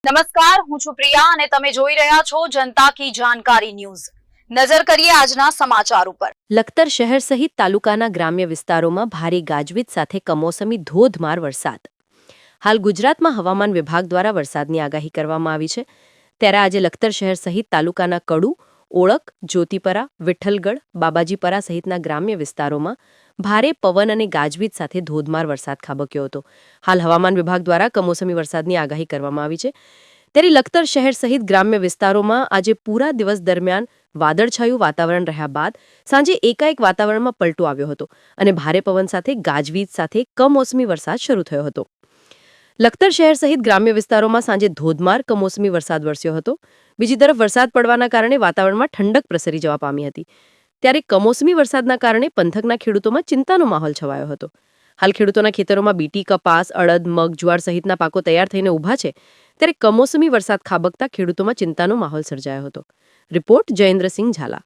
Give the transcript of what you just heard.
નમસ્કાર, હું છું પ્રિયા અને તમે જોઈ રહ્યા છો જનતા કી જાણકારી ન્યૂઝ। નજર કરીએ આજના સમાચાર ઉપર। લખતર શહેર સહિત તાલુકાના ગ્રામ્ય વિસ્તારોમાં ભારે ગાજવીજ સાથે કમોસમી ધોધમાર વરસાદ। હાલ ગુજરાતમાં હવામાન વિભાગ દ્વારા વરસાદની આગાહી કરવામાં આવી છે। ત્યારે આજે લખતર શહેર સહિત તાલુકાના કડુ, ઓળક, જ્યોતિપરા, વિઠ્ઠલગઢ, બાબાજીપરા સહિતના ગ્રામ્ય વિસ્તારોમાં ભારે પવન અને ગાજવીજ સાથે ધોધમાર વરસાદ ખાબક્યો હતો। હાલ હવામાન વિભાગ દ્વારા કમોસમી વરસાદની આગાહી કરવામાં આવી છે। ત્યારે લખતર શહેર સહિત ગ્રામ્ય વિસ્તારોમાં આજે પૂરા દિવસ દરમિયાન વાદળછાયું વાતાવરણ રહ્યા બાદ સાંજે એકાએક વાતાવરણમાં પલટો આવ્યો હતો અને ભારે પવન સાથે ગાજવીજ સાથે કમોસમી વરસાદ શરૂ થયો હતો। લખતર શહેર સહિત ગ્રામ્ય વિસ્તારોમાં સાંજે ધોધમાર કમોસમી વરસાદ વરસ્યો હતો। બીજી તરફ વરસાદ પડવાના કારણે વાતાવરણમાં ઠંડક પ્રસરી જવા પામી હતી। ત્યારે કમોસમી વરસાદના કારણે પંથકના ખેડૂતોમાં ચિંતાનો માહોલ છવાયો હતો। હાલ ખેડૂતોના ખેતરોમાં બીટી, કપાસ, અડદ, મગ, જુવાર સહિતના પાકો તૈયાર થઈને ઊભા છે। ત્યારે કમોસમી વરસાદ ખાબકતા ખેડૂતોમાં ચિંતાનો માહોલ સર્જાયો હતો। રિપોર્ટ જયેન્દ્રસિંહ ઝાલા।